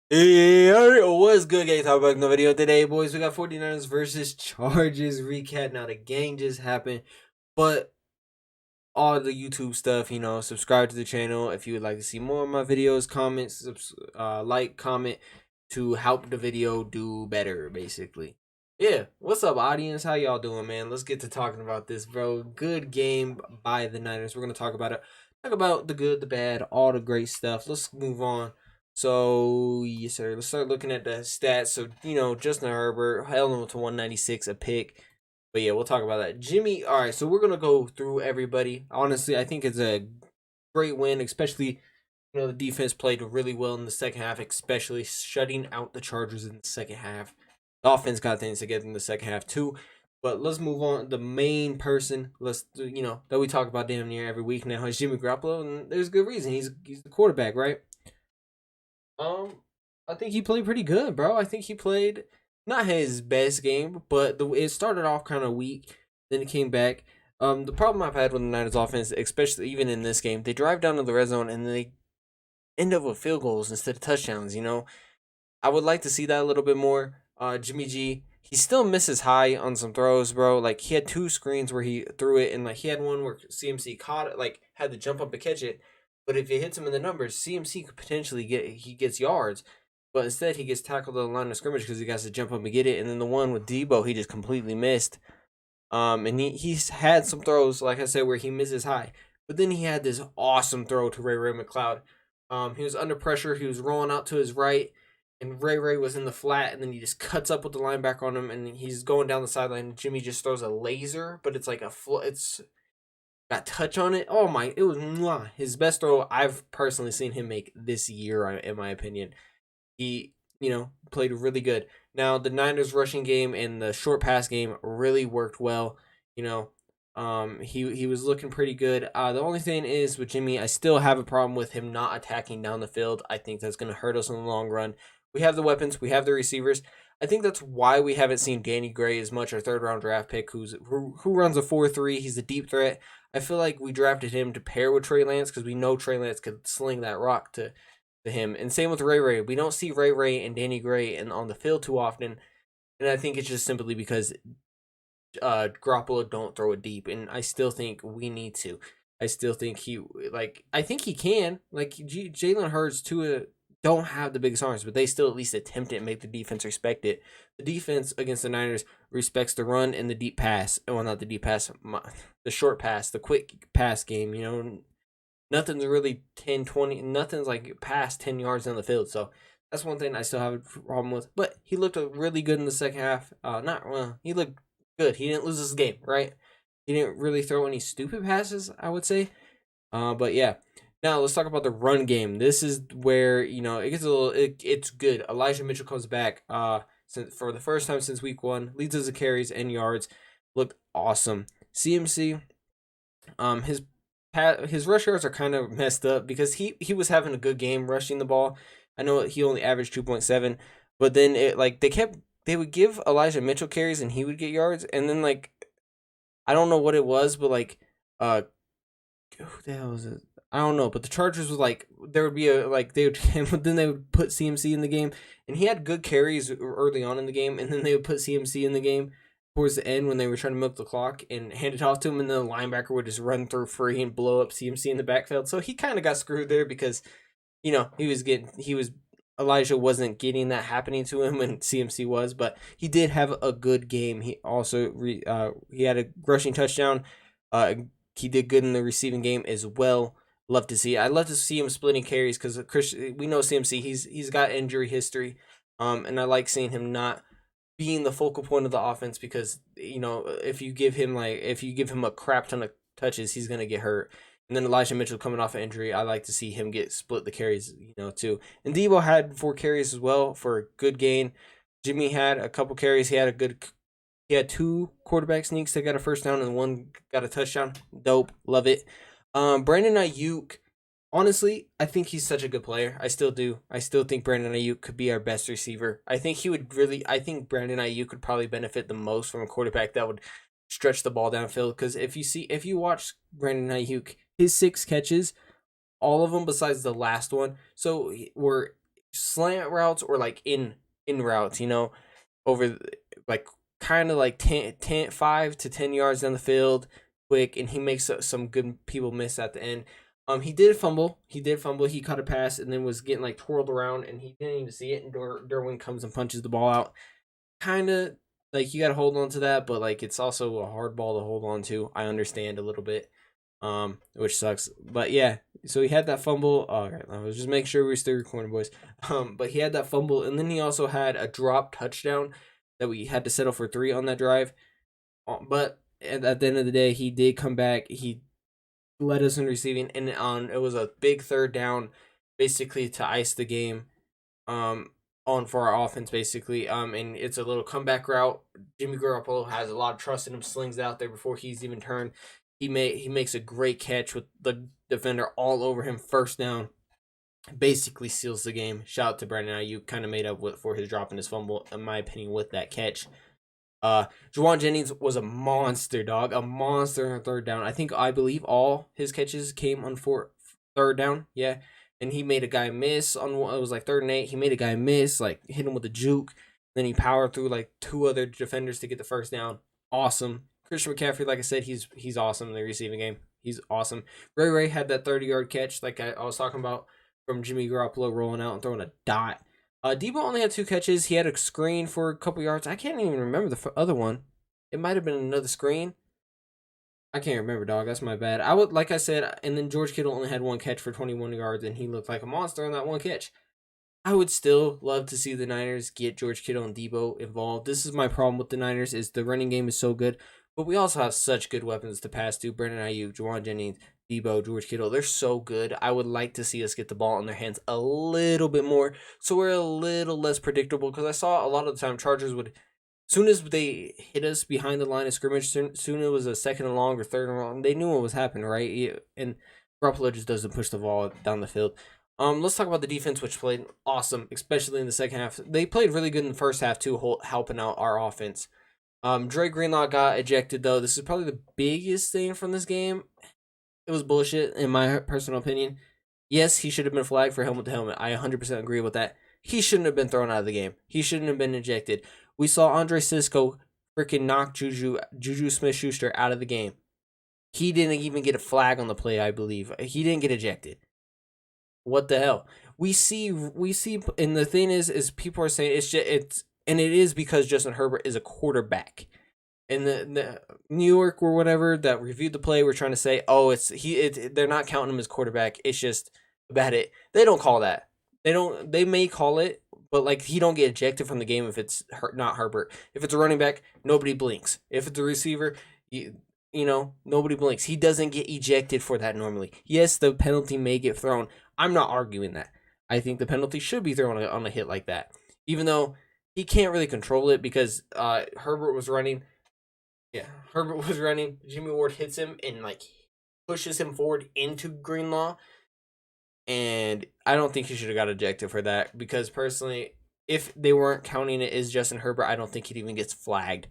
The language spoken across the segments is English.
Hey, alright, what's good, guys? Talk about in the video today, boys. We got 49ers versus Chargers recap. Now, the game just happened, but all the YouTube stuff, subscribe to the channel if you would like to see more of my videos, comment, like, comment to help the video do better, basically. Yeah, what's up, audience? How y'all doing, man? Let's get to talking about this, bro. Good game by the Niners. We're going to talk about it. Talk about the good, the bad, all the great stuff. Let's move on. So, yes, sir. Let's start looking at the stats. So, Justin Herbert held him to 196, a pick. But yeah, we'll talk about that. Jimmy, all right, so we're gonna go through everybody. Honestly, I think it's a great win, especially the defense played really well in the second half, especially shutting out the Chargers in the second half. The offense got things together in the second half too. But let's move on. The main person, that we talk about damn near every week now is Jimmy Garoppolo, and there's a good reason. He's the quarterback, right? Um, I think he played pretty good, bro. I think he played not his best game, but it started off kind of weak, then it came back. The problem I've had with the Niners offense, especially even in this game, they drive down to the red zone and they end up with field goals instead of touchdowns. I would like to see that a little bit more. Jimmy G, he still misses high on some throws, bro. Like he had two screens where he threw it, and like he had one where CMC caught it, like had to jump up and catch it. But if it hits him in the numbers, CMC could potentially gets yards. But instead, he gets tackled on the line of scrimmage because he has to jump up and get it. And then the one with Debo, he just completely missed. And he's had some throws, like I said, where he misses high. But then he had this awesome throw to Ray McCloud. He was under pressure. He was rolling out to his right, and Ray was in the flat, and then he just cuts up with the linebacker on him, and he's going down the sideline. Jimmy just throws a laser, but it's like it's got touch on it. Oh my! It was his best throw I've personally seen him make this year, in my opinion. He, played really good. Now the Niners rushing game and the short pass game really worked well. You know, he was looking pretty good. The only thing is with Jimmy, I still have a problem with him not attacking down the field. I think that's going to hurt us in the long run. We have the weapons, we have the receivers. I think that's why we haven't seen Danny Gray as much, our third round draft pick, who runs a 4-3. He's a deep threat. I feel like we drafted him to pair with Trey Lance because we know Trey Lance could sling that rock to him. And same with Ray. We don't see Ray and Danny Gray on the field too often, and I think it's just simply because Garoppolo don't throw it deep, and I still think we need to. I still think I think he can. Like Jalen Hurts too. Don't have the biggest arms, but they still at least attempt it and make the defense respect it. The defense against the Niners respects the run and the deep pass. Well, not the deep pass, the short pass, the quick pass game. Nothing's really 10, 20. Nothing's like past 10 yards on the field. So that's one thing I still have a problem with. But he looked really good in the second half. Not well, he looked good. He didn't lose this game, right? He didn't really throw any stupid passes, I would say. But yeah. Now let's talk about the run game. This is where it gets it's good. Elijah Mitchell comes back for the first time since week 1, leads us to carries and yards. Looked awesome. CMC, his rush yards are kind of messed up because he was having a good game rushing the ball. I know he only averaged 2.7, but then they would give Elijah Mitchell carries and he would get yards, and then like I don't know what it was, but like who the hell was it? I don't know, but the Chargers was like there would be a like they would then they would put CMC in the game, and he had good carries early on in the game, and then they would put CMC in the game towards the end when they were trying to milk the clock and hand it off to him, and then the linebacker would just run through free and blow up CMC in the backfield. So he kind of got screwed there because he was Elijah wasn't getting that happening to him when CMC was, but he did have a good game. He also he had a rushing touchdown. He did good in the receiving game as well. Love to see. I love to see him splitting carries because we know CMC. He's got injury history, and I like seeing him not being the focal point of the offense because if you give him a crap ton of touches, he's gonna get hurt. And then Elijah Mitchell coming off an injury, I like to see him get split the carries, too. And Debo had 4 carries as well for a good gain. Jimmy had a couple carries. He had 2 quarterback sneaks that got a first down and one got a touchdown. Dope, love it. Brandon Ayuk, honestly, I think he's such a good player. I still do. I still think Brandon Ayuk could be our best receiver. I think Brandon Ayuk could probably benefit the most from a quarterback that would stretch the ball downfield. Because if you watch Brandon Ayuk, his 6 catches, all of them besides the last one, were slant routes or like in routes, you know, over like kind of like 5 to 10 yards down the field quick, and he makes some good people miss at the end. He did fumble. He did fumble. He caught a pass and then was getting like twirled around, and he didn't even see it. And Derwin comes and punches the ball out. Kind of like you got to hold on to that, but like it's also a hard ball to hold on to. I understand a little bit, which sucks. But yeah, so he had that fumble. All right, I was just making sure we were still recording, boys. But he had that fumble, and then he also had a drop touchdown that we had to settle for 3 on that drive. But at the end of the day, he did come back. He led us in receiving, and it was a big third down, basically to ice the game. On for our offense basically. And it's a little comeback route. Jimmy Garoppolo has a lot of trust in him, slings out there before he's even turned. He makes a great catch with the defender all over him, first down. Basically seals the game. Shout out to Brandon Aiyuk, kind of made up for his dropping his fumble, in my opinion, with that catch. Jauan Jennings was a monster, dog. A monster on third down. I believe all his catches came on third down. Yeah. And he made a guy miss on it was like 3rd and 8. He made a guy miss, like hit him with a juke. Then he powered through like 2 other defenders to get the first down. Awesome. Christian McCaffrey, like I said, he's awesome in the receiving game. He's awesome. Ray had that 30-yard catch, like I was talking about, from Jimmy Garoppolo rolling out and throwing a dot. Debo only had 2 catches. He had a screen for a couple yards. I can't even remember the other one. It might have been another screen. I can't remember, dog. That's my bad. Like I said, and then George Kittle only had 1 catch for 21 yards, and he looked like a monster on that 1 catch. I would still love to see the Niners get George Kittle and Debo involved. This is my problem with the Niners, is the running game is so good, but we also have such good weapons to pass to. Brandon Aiyuk, Jauan Jennings, Debo, George Kittle, they're so good. I would like to see us get the ball in their hands a little bit more, so we're a little less predictable, because I saw a lot of the time Chargers would, soon as they hit us behind the line of scrimmage, soon it was a 2nd and long or 3rd and long, they knew what was happening, right? And Garoppolo just doesn't push the ball down the field. Let's talk about the defense, which played awesome, especially in the second half. They played really good in the first half too, helping out our offense. Dre Greenlaw got ejected though. This is probably the biggest thing from this game. It was bullshit in my personal opinion. Yes, he should have been flagged for helmet to helmet. I 100% agree with that. He shouldn't have been thrown out of the game. He shouldn't have been ejected. We saw Andre Cisco freaking knock Juju Smith-Schuster out of the game. He didn't even get a flag on the play, I believe. He didn't get ejected. What the hell? We see, and the thing is people are saying and it is because Justin Herbert is a quarterback. And the New York or whatever that reviewed the play were trying to say, oh, they're not counting him as quarterback. It's just about it. They don't call that. They may call it, but like he don't get ejected from the game if it's not Herbert. If it's a running back, nobody blinks. If it's a receiver, you know, nobody blinks. He doesn't get ejected for that normally. Yes, the penalty may get thrown. I'm not arguing that. I think the penalty should be thrown on a hit like that, even though he can't really control it because Herbert was running. Yeah, Herbert was running. Jimmy Ward hits him and like pushes him forward into Greenlaw. And I don't think he should have got ejected for that, because personally, if they weren't counting it as Justin Herbert, I don't think he even gets flagged.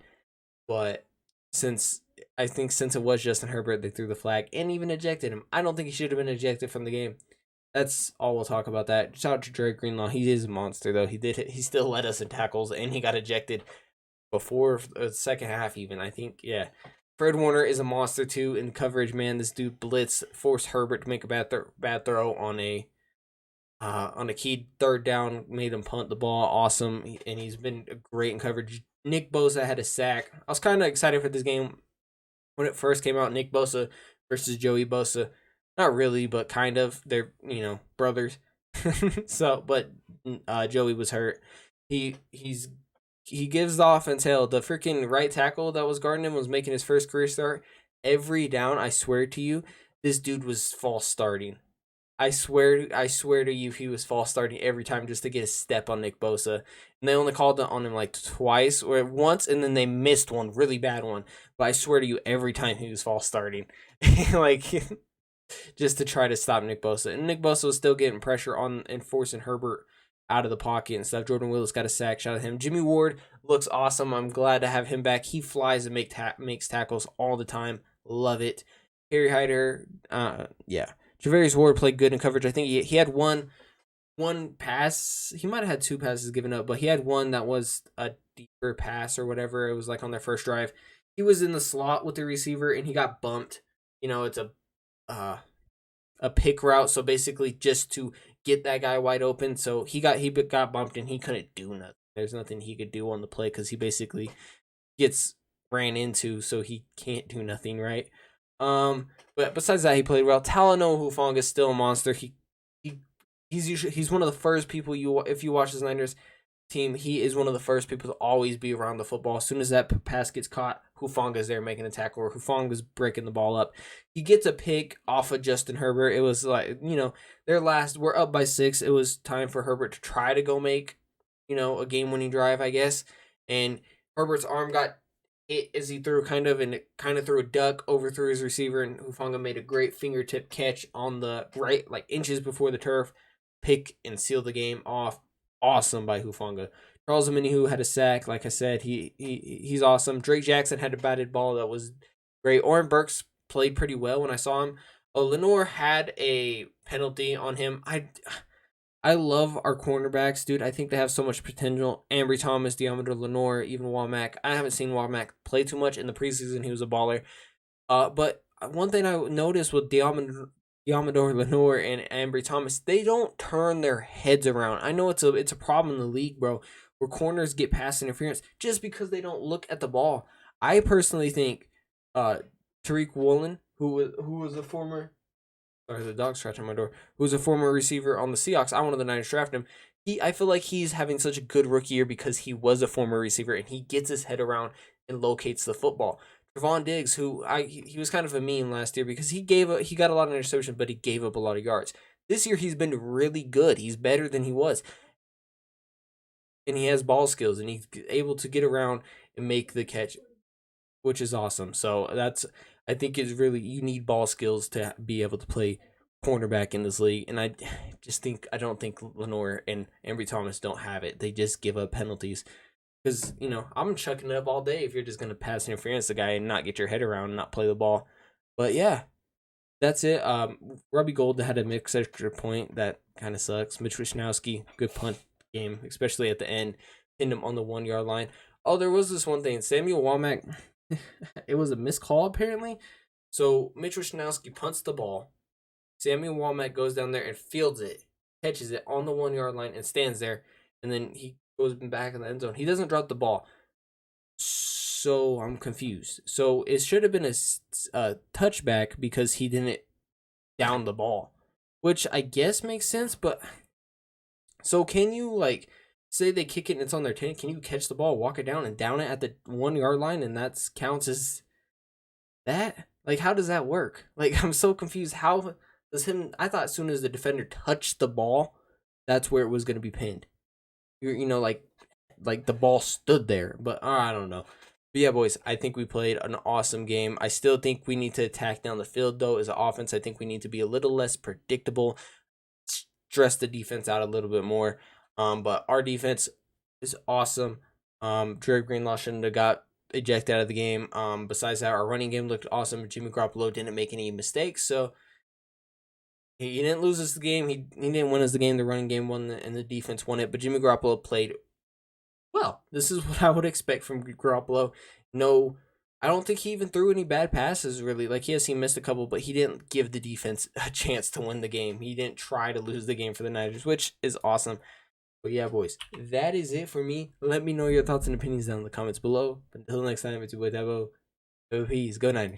But since it was Justin Herbert, they threw the flag and even ejected him. I don't think he should have been ejected from the game. That's all we'll talk about that. Shout out to Dre Greenlaw. He is a monster though. He still led us in tackles and he got ejected before the second half even. I think, yeah. Fred Warner is a monster too in coverage, man. This dude blitz forced Herbert to make a bad throw on a key 3rd down, made him punt the ball. Awesome, and he's been great in coverage. Nick Bosa had a sack. I was kind of excited for this game when it first came out. Nick Bosa versus Joey Bosa. Not really, but kind of. They're, brothers. So, but Joey was hurt. He gives the offense hell. The freaking right tackle that was guarding him was making his first career start. Every down, I swear to you, this dude was false starting. I swear to you, he was false starting every time just to get a step on Nick Bosa. And they only called it on him like twice or once, and then they missed one, really bad one. But I swear to you, every time he was false starting. Like, just to try to stop Nick Bosa. And Nick Bosa was still getting pressure on and forcing Herbert out of the pocket and stuff. Jordan Willis got a sack. Shout out to him. Jimmy Ward looks awesome. I'm glad to have him back. He flies and makes tackles all the time. Love it. Harry Hyder, yeah. Javarius Ward played good in coverage. I think he had one one pass. He might have had two passes given up, but he had one that was a deeper pass or whatever. It was like on their first drive. He was in the slot with the receiver and he got bumped. It's uh, a pick route, so basically just to get that guy wide open. So he got bumped and he couldn't do nothing. There's nothing he could do on the play because he basically gets ran into, so he can't do nothing, right? But besides that, he played well. Talanoa Hufanga is still a monster. He's one of the first people if you watch the Niners team, he is one of the first people to always be around the football. As soon as that pass gets caught, Hufanga's there making a tackle, or Hufanga's breaking the ball up. He gets a pick off of Justin Herbert. It was like, we're up by 6. It was time for Herbert to try to go make, a game-winning drive, I guess. And Herbert's arm got hit as he threw and it kind of threw a duck, overthrew his receiver, and Hufanga made a great fingertip catch on the right, like inches before the turf, pick and seal the game off. Awesome by Hufanga. Charles Omenihu had a sack. Like I said, he's awesome. Drake Jackson had a batted ball that was great. Oren Burks played pretty well when I saw him. Lenoir had a penalty on him. I love our cornerbacks, dude. I think they have so much potential. Ambry Thomas, Diamador Lenoir, even Womack. I haven't seen Womack play too much. In the preseason, he was a baller. But one thing I noticed with Diamador Lenoir and Ambry Thomas, they don't turn their heads around. I know it's a problem in the league, bro, where corners get pass interference just because they don't look at the ball. I personally think Tariq Woolen, who was a former, sorry, the dog's scratching my door, who was a former receiver on the Seahawks, I wanted the Niners to draft him. I feel like he's having such a good rookie year because he was a former receiver and he gets his head around and locates the football. Trevon Diggs, he was kind of a meme last year because he got a lot of interceptions, but he gave up a lot of yards. This year he's been really good. He's better than he was, and he has ball skills, and he's able to get around and make the catch, which is awesome. So I think it's really, you need ball skills to be able to play cornerback in this league, and I don't think Lenoir and Ambry Thomas don't have it. They just give up penalties. Because, I'm chucking it up all day if you're just going to pass interference the guy and not get your head around and not play the ball. But, yeah, that's it. Robbie Gould had a mixed extra point. That kind of sucks. Mitch Wishnowsky, good punt game, especially at the end. Pinned him on the 1-yard line. Oh, there was this one thing. Samuel Womack, it was a missed call, apparently. So, Mitch Wishnowsky punts the ball. Samuel Womack goes down there and fields it, catches it on the 1-yard line and stands there. And then he goes back in the end zone. He doesn't drop the ball. So I'm confused. So it should have been a touchback because he didn't down the ball, which I guess makes sense. But so can you, say they kick it and it's on their 10? Can you catch the ball, walk it down, and down it at the 1-yard line, and that counts as that? How does that work? I'm so confused. How does him? I thought as soon as the defender touched the ball, that's where it was going to be pinned. Like the ball stood there, but I don't know. But yeah, boys, I think we played an awesome game. I still think we need to attack down the field, though, as an offense. I think we need to be a little less predictable, stress the defense out a little bit more. But our defense is awesome. Dre Greenlaw shouldn't have got ejected out of the game. Besides that, our running game looked awesome. Jimmy Garoppolo didn't make any mistakes, so he didn't lose us the game. He didn't win us the game. The running game won, and the defense won it. But Jimmy Garoppolo played well. This is what I would expect from Garoppolo. No, I don't think he even threw any bad passes, really. Yes, he missed a couple, but he didn't give the defense a chance to win the game. He didn't try to lose the game for the Niners, which is awesome. But yeah, boys, that is it for me. Let me know your thoughts and opinions down in the comments below. But until next time, it's your boy Dabo. Peace. Go Niners.